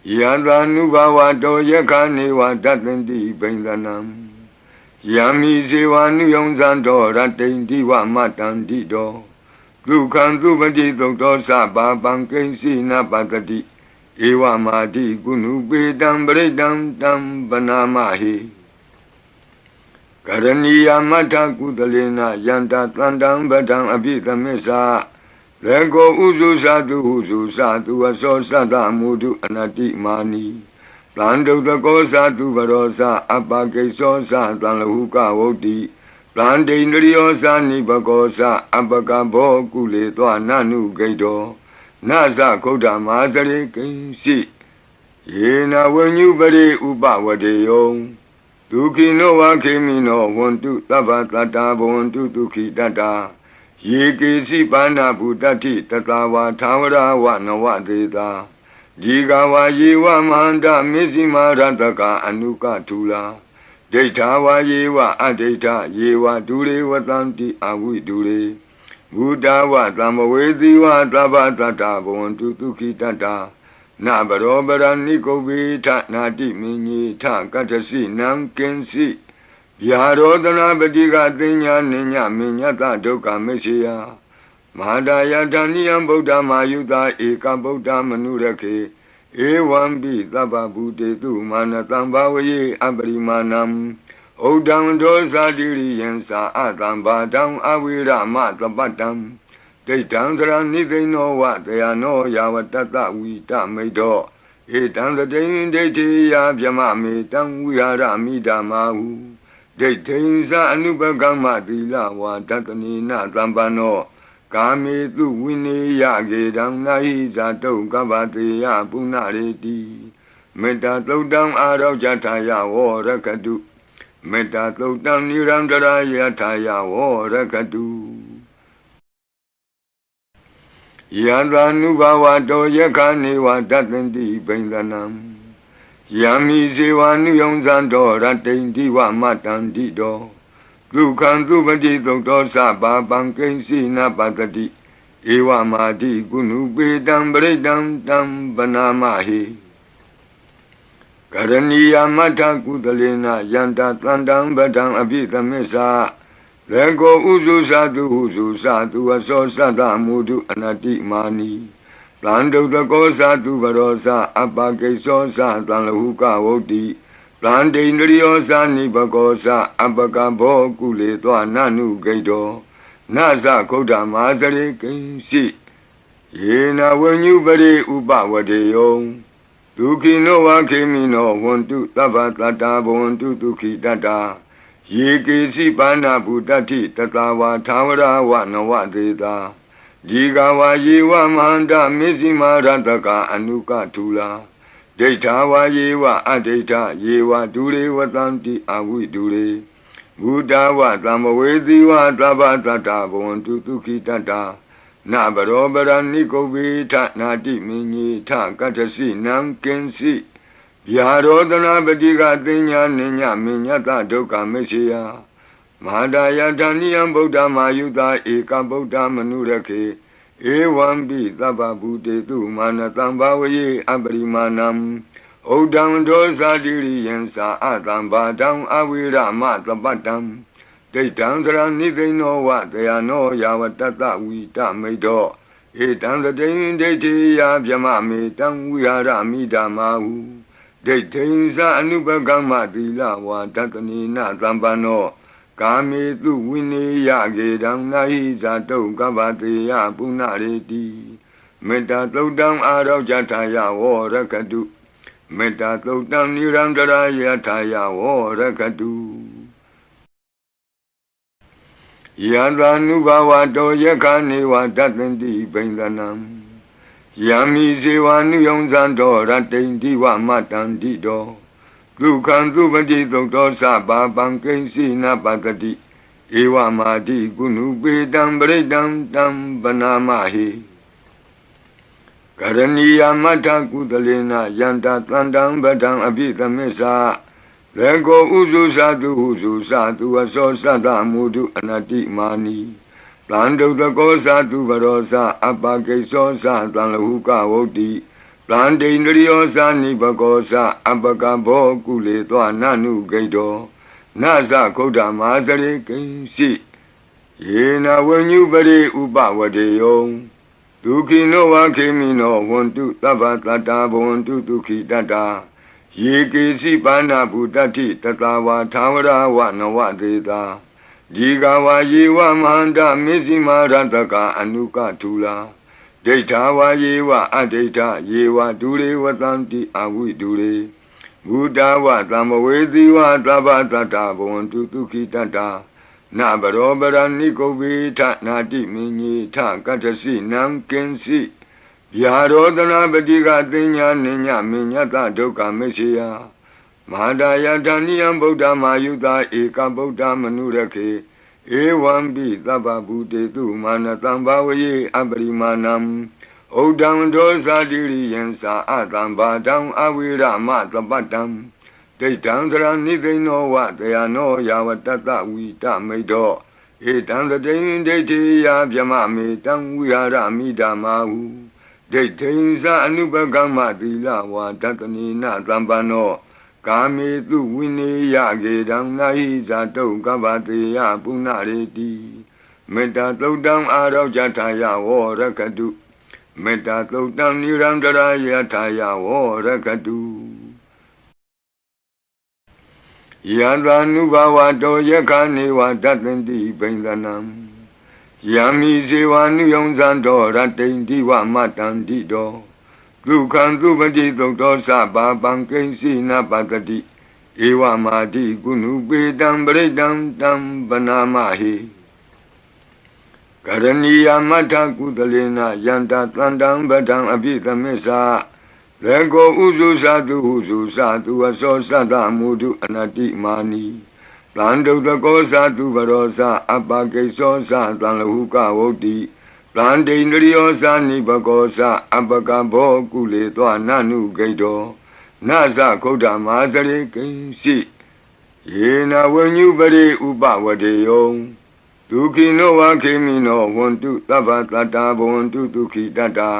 Yada nubawa do yakani wa datendi bendanam. Yami sewa nuyong zando ratendi wa matandi do. Dukan dubadi doktor sabah bangkeng sina patadi. Ewa madi gunu bedam beredam dam banamahi. Karaniya mata kudalena yanda tandang badang abhitamesa. Lego uzu satu aso sada mudu anati mani. Plando tako satu barosa apake sosa talahuka woti. Plande indriyosa ni bagosa apaka bokule toa nanu gaido. Nasa koda mazare kinsi. Yena wenyu bade upa wadeyo. Duki no wakemi no wontu tabatata wontu duki tata. Yeki pana budati tatawa tawara wa nawadeta. Jigawa yewa manda mizima rataka anuka tula. Detawa yewa adeta yewa dure watanti awi dure. Buddha wa tamawedi wa tabatata bontu tuki tata. Na barobara nikobi ta nati minyi ta katasi nankensi. Yarodana badiga tinya ninya minyata doka mesya. Mahadaya dhaniyam Buddha mayuta eka Buddha manurake. Ewambi taba bute tu manatam bhavaye abarimanam. Odam dosa diri yensa atam badam avira matapatam. Detam saranidino wa tayano yavatata vita medo. Etam satin deti ya vyamame tam vihara midamahu. Detensa anubagama dila wa tatanina tambano. Kame tu wini ya gedam nahi zato kabate ya punareti. Meta todam arau jataya wo rakadu. Meta todam nirandara yataya wo rakadu. Yada nubawa do yakani wa datendi bendanam. Yami sewa nuyong zando ratendi wa matandi do. Dukan dubadi doktor sabah bangkeng sina patadi. Ewa madi gunu bedam beredam dam banamahi. Karaniya mata kudalena yanda tandang badang abhitamesa. Lego uzu satu aso sada mudu anati mani. Plando tako satu barosa apake sosa talahuka woti. Plande indriyosa ni bagosa apaka bokule toa nanu gaido. Nasa koda mazare kinsi. Yena wenyu bade upa wadeyo. Duki no wakemi no wontu tabatata wontu duki tata. Yeki pana budati tatawa tawara wa nawadeta. Jigawa yewa manda mizima rataka anuka tula. Detawa yewa adeta yewa dure watanti awi dure. Buddha wa tamawedi wa tabatata bontu tuki tata. Na barobara nikobi ta nati minyi ta katasi nankensi. Yarodana badiga tinya ninya minyata doka mesya. Mahadaya dhaniyam Buddha mayuta eka Buddha manurake. Ewambi taba bute tu manatam bhavaye abarimanam. Odam dosa diri yensa atam badam avira matapatam. Detam saranidino wa tayano yavatata vita medo. Etam satin deti ya vyamame tam vihara midamahu. Detensa anubagama dila wa tatanina tambano. Kame tu wini ya gedam nahi zato kabate ya punareti. Meta todam arau jataya wo rakadu. Meta todam nirandara yataya wo rakadu. Yada nubawa do yakani wa datendi bendanam. Yami sewa nuyong zando ratendi wa matandi do. Dukan dubadi doktor sabah bangkeng sina patadi. Ewa madi gunu bedam beredam dam banamahi. Karaniya mata kudalena yanda tandang badang abhitamesa. Lego uzu satu aso sada mudu anati mani. Plando tako satu barosa apake sosa talahuka woti. ပလန်တိန္ဒရိယောဇာနိဘကောဇအပကဘောကုလေသောနနုဂိတောနဇခုဒ္ဓမာစရိကိဉ္စီယေနဝဉ္ညုပရိဥပဝတေယောဒုခိနောဝခေမိနောဝန္တုသဗ္ဗတတ္တာဘဝန္တုဒုခိတတ္တာယေကေစီပါဏဗုတ္တိတတဝါသာဝရဝနဝသေတာဒီကဝါယေဝမဟန္တမေဇိမာရတကအနုကထူလာဒိဋ္ဌာဝါယေဝအဒိဋ္ဌယေဝဒုရေဝတံတိအဝိဒုရေဘုဒ္ဓဝသံဝေတိဝသဗ္ဗတတ္တာဘဝန္တုဒုခိတတ္တာနဘရောပရဏိကုဗေထနာတိမင်းကြီးထကတ္တစီနံကင်စီဗျာရောဒနာပတိကသိညာနိညာမညတဒုက္ခမရှိယမဟာဒယတဏိယံဗုဒ္ဓမာယုတာဧကဗုဒ္ဓမနုရခေဧဝံပိသဗ္ဗဗုတေတုမာနတံဘာဝယေအပရိမာဏံဩဒံဒောဇာတိရိယံသာအတံဘာတံအဝိရမသပတ္တံဒိဋ္ဌံသရဏိသိနောဝတယနောယာဝတတဝိတမိတ်တောဧတံသတိံဒိဋ္ဌိယဗျမမေတံဝိဟာရမိဓမ္မာဟုဒိဋ္ဌိံသအနုပကမ္မသီလဝါတတနိနသံပန္နောကာမေတုဝိနေယကေတံနာဟိဇာတုကဗ္ဗတေယပုဏ္ဏရေတိမေတ္တာသုတ်တံအာရောဇထာယဝရကတုမေတ္တာသုတ်တံနိရန္တရာယထာယဝရကတုယံသာနုဘဝတောယခာနေဝတတ္တန္တိဘိန္ဒနံယံမိဇေဝနုယုံဇံတောရတ္တိန္တိဝမတ္တန္တိတောဒုက္ခံသုပတိသုတ်တောသဗ္ဗပံကိဉ္စီနပတ္တိဧဝမာတိကုဏုပေတံပရိတံတံပနာမဟိကရဏီယမထကုသလေနယန္တသန္တံပဒံအပိသမစ္ဆာလေကောဥစုသတုဟုစုသတုအသောသတ္တမုဒုအနတိမာနီတံဒုတကောသတုဘရောသအပကိသောသတံလဟုကဝုတ်တိပလန်တိန္ဒရိယောဇာနိဘကောသအပကဘောကုလေသောနနုဂိတောနဇခုဒ္ဓမာစရိကိဉ္စီယေနဝဉ္ညုပရိဥပဝတေယောဒုခိနောဝခေမိနောဝန္တုသဗ္ဗတတ္တာဘဝန္တုဒုခိတတ္တာ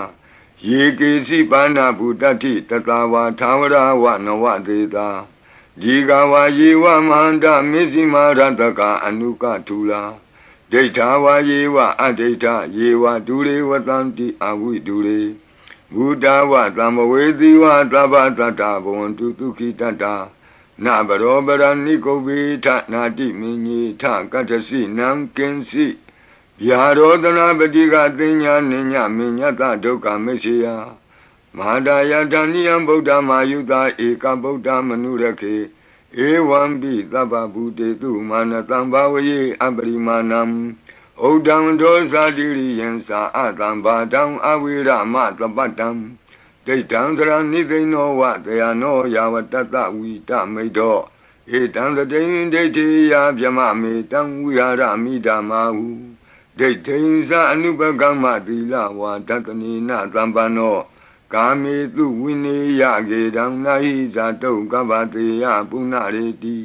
ယေကေစီပါဏဗုတတိတတဝါသာဝရဝနဝသေတာဒီကဝါယေဝမဟန္တမေဇိမာရတကအနုကထူလာဒိဋ္ဌာဝါယေဝအဒိဋ္ဌယေဝဒုရေဝတံတိအဝိဒုရေဘုဒ္ဓဝသံဝေတိဝသဗ္ဗတတ္တာဘဝန္တုဒုခိတတ္တာနဘရောပရဏိကုဗေထနာတိမင်းကြီးထကတ္တစီနံကင်စီဗျာရောဒနာပတိကသိညာနိညာမညတဒုက္ခမရှိယမဟာဒယတဏိယံဗုဒ္ဓမာယုတာဧကဗုဒ္ဓမနုရခေဧဝံပိသဗ္ဗဗုတေတုမာနတံဘာဝယေအပရိမာဏံဩဒံဒောဇာတိရိယံသာအတံဘာတံအဝိရမသပတ္တံဒိဋ္ဌံသရဏိသိနောဝတယနောယာဝတတဝိတမိတ်တောဧတံသတိံဒိဋ္ဌိယဗျမမေတံဝိဟာရမိဓမ္မာဟုဒိဋ္ဌိံသအနုပကမ္မသီလဝါတတနိနသံပန္နောကာမေတုဝိနေယကေတံနာဟိဇာတုကဗ္ဗတေယပုဏ္ဏရေတိ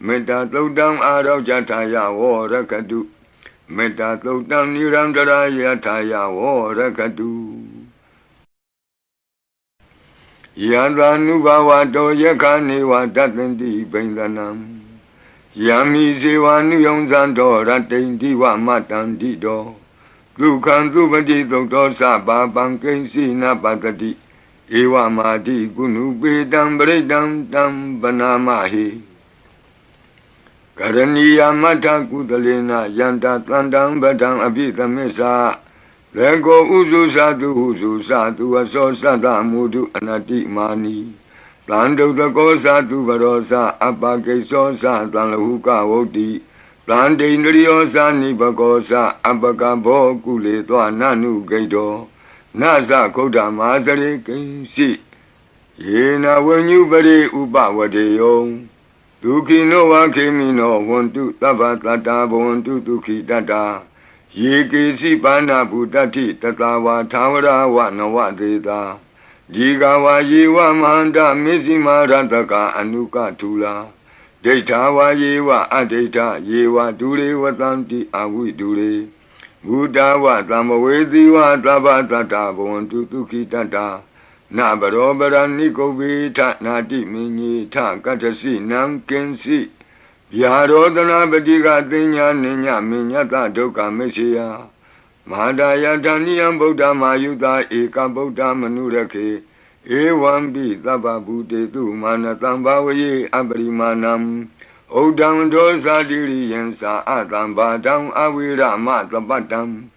မေတ္တာသုတ်တံအာရောဇထာယဝရကတုမေတ္တာသုတ်တံနိရန္တရာယထာယဝရကတုယံသာနုဘဝတောယခာနေဝတတ္တန္တိဘိန္ဒနံယံမိဇေဝနုယုံဇံတောရတ္တိန္တိဝမတ္တန္တိတောဒုက္ခံသုပတိသုတ်တောသဗ္ဗပံကိဉ္စီနပတ္တိဧဝမာတိကုဏုပေတံပရိတံတံပနာမဟိကရဏီယမထကုသလေနယန္တသန္တံပဒံအပိသမစ္ဆာလေကောဥစုသတုဟုစုသတုအသောသတ္တမုဒုအနတိမာနီတံဒုတကောသတုဘရောသအပကိသောသတံလဟုကဝုတ်တိပလန်တိန္ဒရိယောဇာနိဘကောသအပကဘောကုလေသောနနုဂိတောနဇခုဒ္ဓမာစရိကိဉ္စီယေနဝဉ္ညုပရိဥပဝတေယောဒုခိနောဝခေမိနောဝန္တုသဗ္ဗတတ္တာဘဝန္တုဒုခိတတ္တာယေကေစီပါဏဗုတတိတတဝါသာဝရဝနဝသေတာဒီကဝါယေဝမဟန္တမေဇိမာရတကအနုကထူလာဒိဋ္ဌာဝါယေဝအဒိဋ္ဌယေဝဒုရေဝတံတိအဝိဒုရေဘုဒ္ဓဝသံဝေတိဝသဗ္ဗတတ္တာဘဝန္တုဒုခိတတ္တာန Na baro barani kobi ta na di minyi ta katasi nam kensi Yarodana badiga tinya ninya minyata doka mesya Mahadaya dhaniyam buddha mayuta eka buddha manurake Ewambi taba buddhe tu manatam bhavaye abarimanam Odam dosa diri yensa atam badam avira matapatam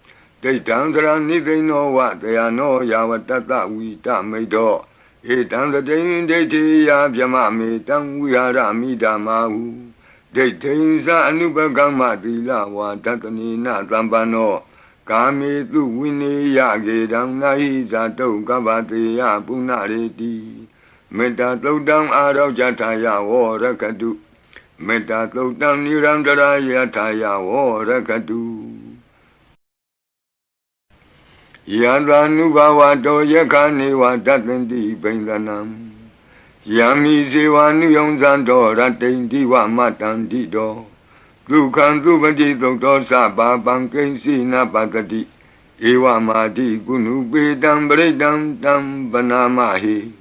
Deitam sara nidino wa dayano yavatata vita medo Etam datain deiti ya vyama metam vihara midamahu Deitain sa anubhagama dila wa tatanina tambano Kami tu vini ya gedam nahi zato kavate ya punareti Metta todam arau jataya wo rakadu Metta todam nirandara yataya wo rakadu Yadhanubhava to yakani wa tatanti pendanam Yami sewa nuyonzanto ratanti wa matanti do Dukhan dupati doktor sabha pankensi na patati Ewa mati kunu pedam bredam tam banamahi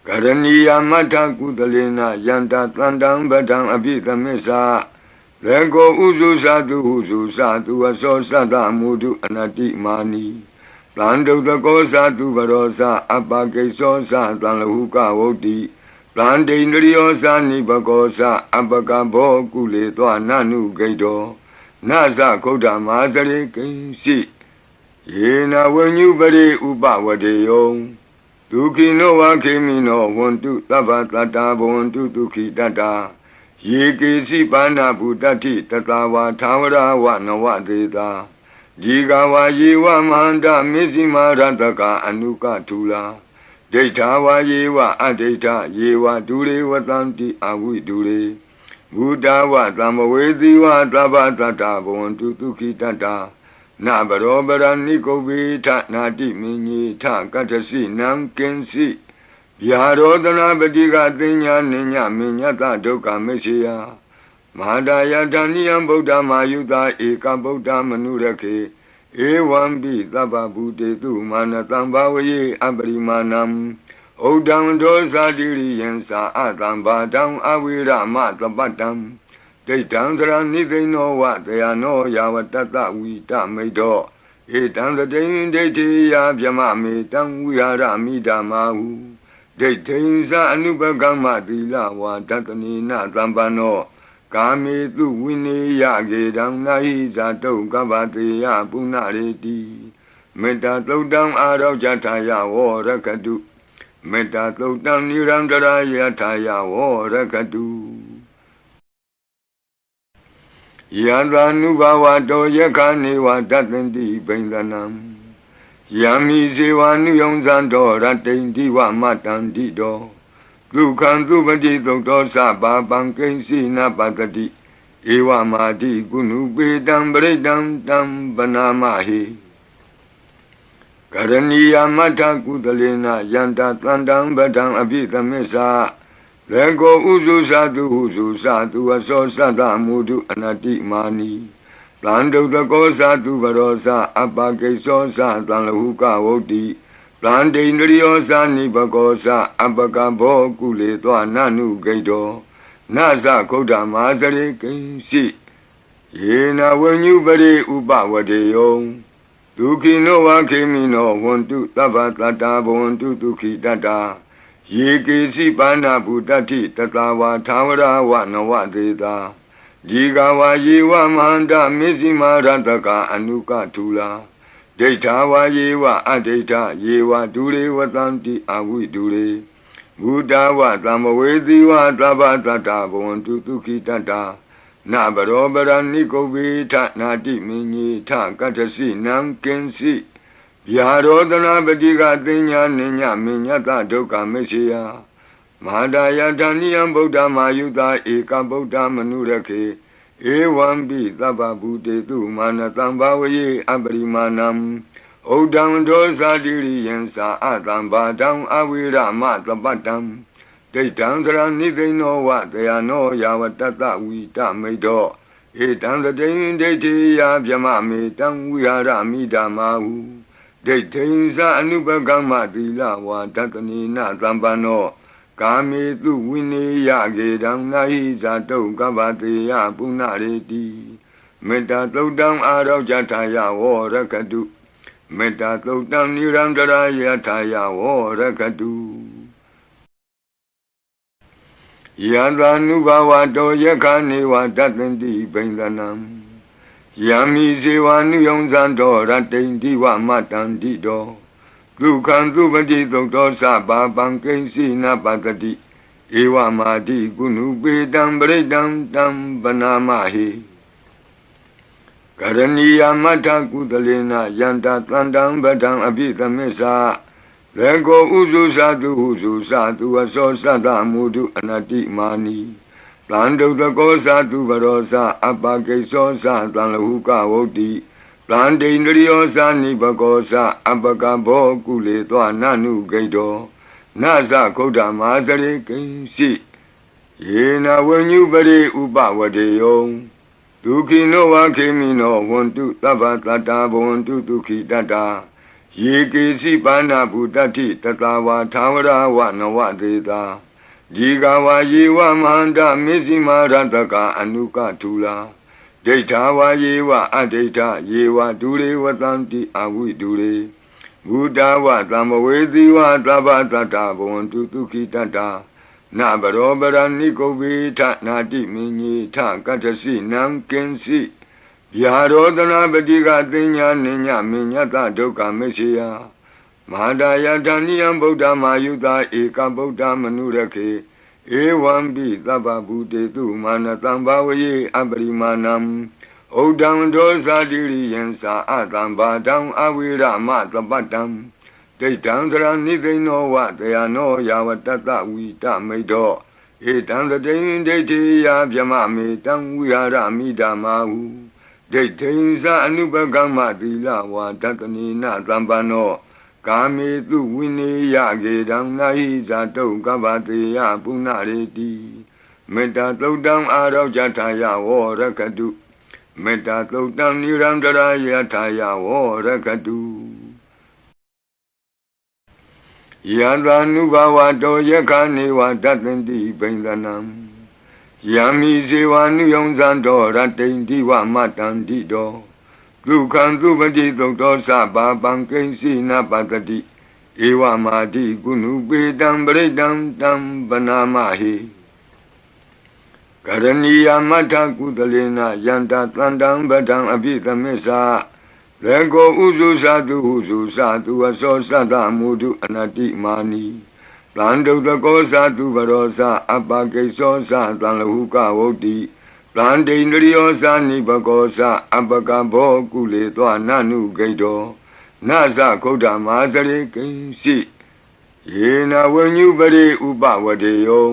Karaniya mata kudalena yanta tandam badam abhitamesa Lego uzu satu aso sata mudu anati mani Plando tako satu barosa apakeso satan lahuka voti Plante indriyo sani bakosa apakabo kule toa nanu gaito Nasa kota mazare kensi Yena wenyu bade upa wadeyo Tukino wa kemino wontu tabatata wontu tuki tata Yekesi pana butati tatawa tawara wa nawadeta Jigawa yewa manda mizima rataka anuka tula Deitawa yewa adeita yewa dure watanti awi dure Buddha wa tamawedi wa tabatata bontu tuki tata Na barobara nikobi ta nati minyi ta katasi nam kensi Yarodana badiga tinya ninya minyata doka mesya Mahadaya dhaniyam buddha mayuta eka buddha manurake Ewambi taba buddhe tu manatam bhavaye abarimanam Odam dosa diri yensa atam badam avira matapatam Deitam sara nidino wa dayano yavatata vita medo Etam datain deiti ya vyama metam vihara midamahu Deitain sa anubhagama dila wa tatanina tambano Kami tu vini ya gedam nahi zato kavate ya punareti Metta todam arau jataya wo rakadu Metta todam nirandara yataya wo rakadu Yadhanubhava to yakani wa tatanti pendanam Yami sewa nuyonzanto ratanti wa matanti do Dukhan dupati doktor sabha pankensi na patati Ewa mati kunu pedam bredam tam banamahi Karaniya mata kudalena yanta tandam badam abhitamesa Lego uzu satu aso sata mudu anati mani Plando tako satu barosa apakeso satan lahuka voti Plante indriyo sani bakosa apakabo kule toa nanu gaito Nasa kota mazare kensi Yena wenyu bade upa wadeyo Tukino wa kemino wontu tabatata wontu tuki tata Yekesi pana butati tatawa tawara wa nawadeta Jigawa yewa mahanda mizima rataka anuka tula Deitawa yewa adeita yewa dure watanti awi dure Buddha wa tamawedi wa tabatata bontu tuki tata Na barobara nikobi ta nati minyi ta katasi nam kensi Yarodana badiga tinya ninya minyata doka mesya Mahadaya dhaniyam buddha mayuta eka buddha manurake Ewambi taba buddhe tu manatam bhavaye abarimanam Odam dosa diri yensa atam badam avira matapatam Deitam sara nidino wa dayano yavatata vita medo Etam datain deiti ya vyama metam vihara midamahu ဒိဋ္ဌိဉ္စအနုပကမ္မသီလဝါဒတနိနသံပန္နောကာမေတုဝိနေယကေတံနာဟိဇာတုကပ္ပတေယပုဏ္ဏရေတိမေတ္တာသုတ်တံအာရောဇထာယဝရကတုမေတ္တာသုတ်တံနိရန္တရာယထာယဝရကတုယန္တာနုဘဝတောယခာနေဝတတန္တိဘိန္ဒနံယံမိဇေဝနုယုံဇံတောရတ္တိန္တိဝမတန္တိတောဒုက္ခံသုပတိသုတ်တောသဗ္ဗပံကိဉ္စီနပတတိဧဝမာတိကုဏုပေတံပရိတံတံပနာမဟိကရဏီယမထကုသလေနယန္တာတန္တံပဒံအပိသမစ္ဆာလေကိုဥစုသတုဟုစုသတုအသောသတ္တမုဒုအနတိမာနီတံဒုတကောသတုဘရောသအပကိသောသတံလဟုကဝုတ္တိတံဒိန္ဒရိယောသနိဘကောသအပကဘောကုလေသောနနုဂိတောနသခုဒ္ဓမာသရေကိဉ္စီယေနဝဉ္ညုပရိဥပဝတေယောဒုခိနောဝခေမိနောဝန္တုသဗ္ဗတတ္တာဘဝန္တုဒုခိတတ္တာယေကေစီပါဏဗုတ္တိတတဝါသာဝရဝနဝသေတာဒီကဝါယေဝမဟန္တမေဇိမာရတကအနုကထူလာဒိဋ္ဌာဝါယေဝအဒိဋ္ဌယေဝဒုရေဝတံတိအဝိဒုရေဘုဒ္ဓဝသမ္မဝေတိဝသဗ္ဗတတ္တာဘဝန္တုဒုခိတတ္တာနဘရောပရဏိကုဗ္ဗေထနာတိမင်းကြီးထကတ္ထစီနံကင်းစီဗျာရောဒနာပတိကသိညာနိညမညတဒုက္ခမေရှိယမဟာဒါယတဏိယံဗုဒ္ဓမာယုတာဧကဗုဒ္ဓမနုရခေဧဝံပိသဗ္ဗဗုတေတုမာနတံဘာဝယေအပရိမာဏံဩဒံဒောဇာတိရိယံသာအတံဘာတံအဝိရမသပတ္တံဒိဋ္ဌံသရဏိသိဏောဝတယနောယာဝတတဝိတမိတ်တောဧတံတတိဒိဋ္ဌိယဗျမမေတံဝိဟာရမိဓမ္မာဟုဒိဋ္ဌိဉ္စအနုပကမ္မသီလဝါဒတနိနသံပန္နောကာမေတုဝိနေယကေတံနာဟိဇာတုကပ္ပတေယပုဏ္ဏရေတိမေတ္တာသုတ်တံအာရောဇထာယဝရကတုမေတ္တာသုတ်တံနိရန္တရာယထာယဝရကတုယန္တာနုဘဝတောယခာနေဝတတန္တိဘိန္ဒနံယံမိဇေဝနုယုံဇံတောရတ္တိန္တိဝမတန္တိတောဒုက္ခံသုပတိသုတ်တောသဗ္ဗပံကိဉ္စီနပတတိဧဝမာတိကုဏုပေတံပရိတံတံပနာမဟိကရဏီယမထကုသလေနယန္တာတန္တံပဒံအပိသမစ္ဆာလေကိုဥစုသတုဟုစုသတုအသောသတ္တမုဒုအနတိမာနီတံဒုတကောသတုဘရောသအပကိသောသတံလဟုကဝုတ္တိတံဒိန္ဒရိယောသနိဘကောသအပကဘောကုလေသောနနုဂိတောနသခုဒ္ဓမာသရေကိဉ္စီယေနဝဉ္ညုပရိဥပဝတေယော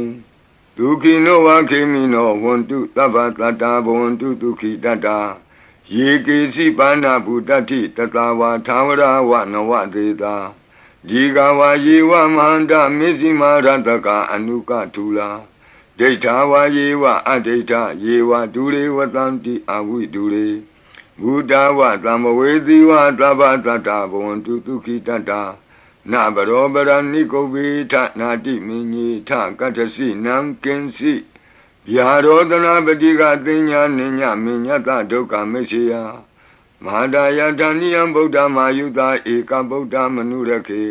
ဒုခိနောဝခေမိနောဝန္တုသဗ္ဗတတ္တာဘဝန္တုဒုခိတတ္တာယေကေစီပါဏဗုတတိတတဝါသာဝရဝနဝသေတာဒီကဝါယေဝမဟန္တမေဇိမာရတကအနုကထူလာဒိဋ္ဌာဝါယေဝအဒိဋ္ဌယေဝဒုရေဝတံတိအဝိဒုရေဘုဒ္ဓဝသမ္မဝေတိဝသဗ္ဗတတ္တာဘဝန္တုဒုခိတတ္တာနဘရောပရဏိကုဗ္ဗေထနာတိမင်းကြီးထကတ္ထစီနံကင်းစီဗျာရောဒနာပတိကသိညာနိညမညတဒုက္ခမေရှိယမဟာဒါယတဏိယံဗုဒ္ဓမာယုတာဧကဗုဒ္ဓမနုရခေ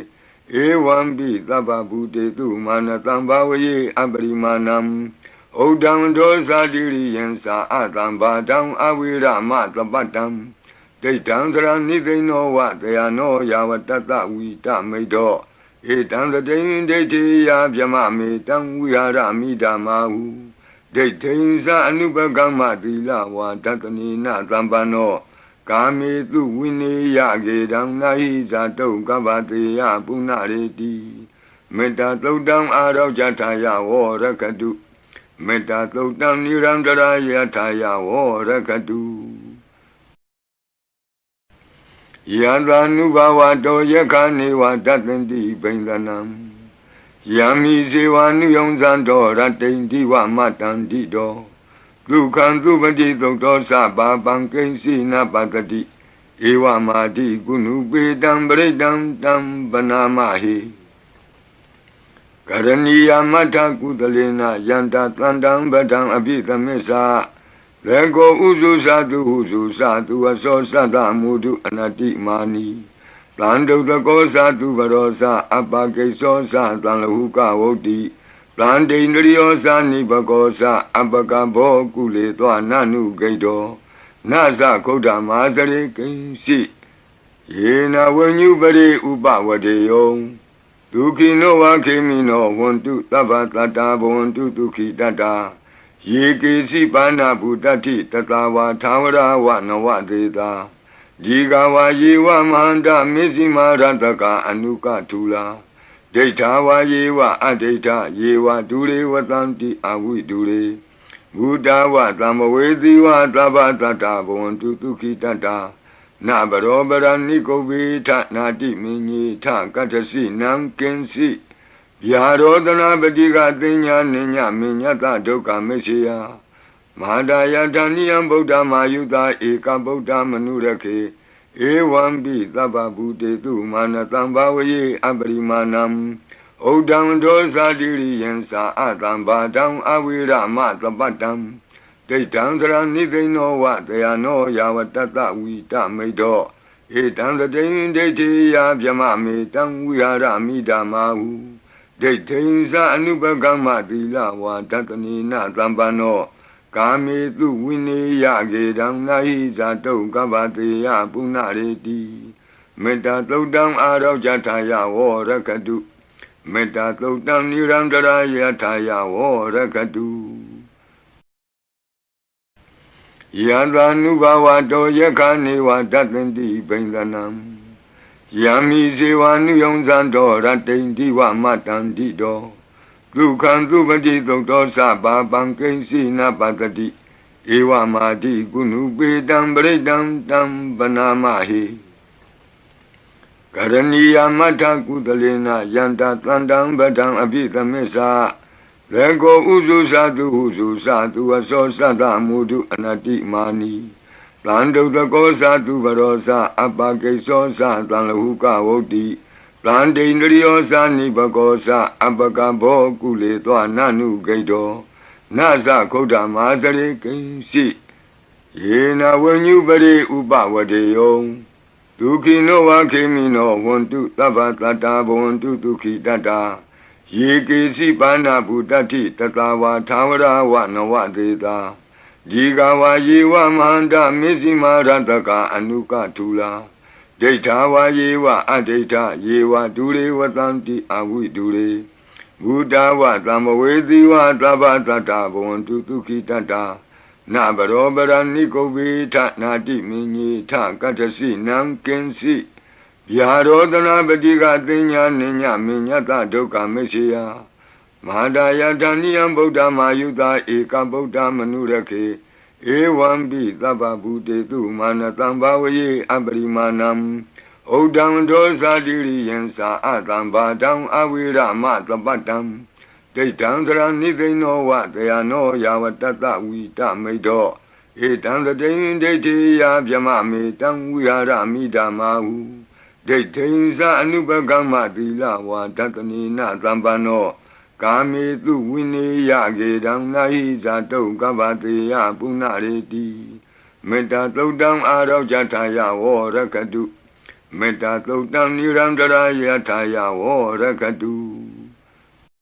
ဧဝံပိသဗ္ဗဗုတေတုမာနတံဘာဝယေအပရိမာဏံဩဒံဒောဇာတိရိယံသာအတံဘာတံအဝိရမသပတ္တံဒိဋ္ဌံသရဏိသိဏောဝတယနောယာဝတတဝိတမိတ်တောဧတံတတိဒိဋ္ဌိယဗျမမေတံဝိဟာရမိဓမ္မာဟုဒိဋ္ဌိဉ္စအနုပကမ္မသီလဝါဒတနိနသံပန္နောကာမေတုဝိနေယကေတံနာဟိဇာတုကပ္ပတေယပုဏ္ဏရေတိမေတ္တာသုတ်တံအာရောဇထာယဝရကတုမေတ္တာသုတ်တံနိရန္တရာယထာယဝရကတုယန္တာနုဘဝတောယခာနေဝတတန္တိဘိန္ဒနံယံမိဇေဝနုယုံဇံတောရတ္တိန္တိဝမတန္တိတောဒုက္ခံသုပတိသုတ်တောသဗ္ဗပံကိဉ္စီနပတတိဧ ဧဝမာတိကုဏုပေတံပရိတံတံပနာမဟိကရဏီယမထကုသလေနယန္တသန္တံပဒံအပိသမစ္ဆာလေကိုဥစုသတုဟုစုသတုအစောသတ္တမုဒုအနတိမာနီတံဒုတကောသတုဘရောသအပကိသောသတံလဟုကဝုတ်တိတံဒိန္ဒရိယောသနိဘကောသအပကဘောကုလေသောနနုဂိတောနသခုဒ္ဓမာသရေကိဉ္စီယေနဝဉ္ညုပရိဥပဝတေယောဒုခိနောဝခေမိနောဝန္တုသဗ္ဗတတ္တာဘဝန္တုဒုခိတတ္တာယေကေစီပါဏဗုတ္တိတတဝါသာဝရဝနဝသေတာဒီကဝါယေဝမဟန္တမေဇိမာရတကအနုကထူလာဒိဋ္ဌာဝါယေဝအဒိဋ္ဌယေဝဒုရေဝတံတိအဝိဒုရေဘုဒ္ဓဝသံမဝေတိဝသဗ္ဗတတ္တာဘဝန္တုဒုခိတတ္တာနဘရောပရဏိကုဗ္ဗေထနာတိမင်းကြီးထကတ္ထစီနံကင်စီဗျာရောဒနာပတိကသိညာနိညမညတဒုက္ခမေရှိယမဟာဒယတဏိယံဗုဒ္ဓမာယုတာဧကဗုဒ္ဓမနုရခေဧဝံပိသဗ္ဗဗုတေတုမာနတံဘာဝယေအပရိမာဏံဩဒံဒောဇာတိရိယံသာအတံဘာတံအဝိရမသပတ္တံဒိဋ္ဌံသရဏိသိဏောဝတယနောယာဝတတဝိတမိတ်တောဧတံတတိယဒိဋ္ဌိယဗျမမေတံဝိဟာရမိဓမ္မာဟုဒိဋ္ဌိသအနုပကမ္မသီလဝါတတနိနသံပန္နောကာမေတုဝိနေယကေတံနာဟိဇာတုကဗ္ဗတေယပုဏ္ဏရေတိမေတ္တာသုတ်တံအာရောဇထာယဝောရကတုမေတ္တာသုတ်တံနိရန္တရာယထာယဝောရကတုယန္တာနုဘဝတောယခာနေဝတတန္တိဘိန္ဒနံယံမိဇေဝနုယုံဇံတောရတိန္တိဝမတန္တိတောဒုက္ခံသူပတိသုတ်တောသဗ္ဗပံကိဉ္စီနပတတိဧဝမာတိကုဏုပေတံပရိတံတံပနာမဟိကရဏီယမထကုသလေနယန္တသန္တံပဒံအပိသမစ္ဆာလေကိုဥစုသတုဟုစုသတုအစောသတ္တမုဒုအနတိမာနီတံဒုတကောသတုဘရောသအပကိသောသတံလဟုကဝုတ်တိတံဒိန္ဒရိယောသနိဘကောသအပကဘောကုလေသောနနုဂိတောနသခုဒ္ဓမာသရေကိဉ္စီယေနဝဉ္ညုပရိဥပဝတေယောဒုခိနောဝခေမိနောဝန္တုသဗ္ဗတတ္တာဘဝန္တုဒုခိတတ္တာယေကေစီပါဏဗုတ္တိတတဝါသာဝရဝနဝသေတာဒီကဝါယေဝမဟန္တမေဇိမာရတကအနုကထူလာဒိဋ္ဌာဝါယေဝအဒိဋ္ဌယေဝဒုရေဝတံတိအဝိဒုရေဘုဒ္ဓဝသံမဝေတိဝသဗ္ဗတတ္တာဘဝန္တုဒုခိတတ္တာနဘရောပရဏိကုဗ္ဗေထနာတိမင်းကြီးထကတ္ထစီနံကင်စီဗျာရောဒနာပတိကသိညာနိညမညတဒုက္ခမေရှိယမဟာဒယတဏိယံဗုဒ္ဓမာယုတာဧကဗုဒ္ဓမနုရခေဧဝံပိသဗ္ဗဗုတေတုမာနတံဘာဝယေအပရိမာဏံဩဒံဒောဇာတိရိယံသာအတံဘာတံအဝိရမသပတ္တံဒိဋ္ဌံသရဏိသိဏောဝတယနောယာဝတတဝိတမိတ်တောဧတံတတိယဒိဋ္ဌိယဗျမမေတံဝိဟာရမိဓမ္မာဟုဒိဋ္ဌိသအနုပကမ္မသီလဝါတတနိနသံပန္နောကာမေတုဝိနေယကေတံနာဟိဇာတုကဗ္ဗတေယပုဏ္ဏရေတိမေတ္တာသုတ်တံအာရောဇထာယဝောရကတုမေတ္တာသုတ်တံနိရန္တရာယထာယဝောရကတု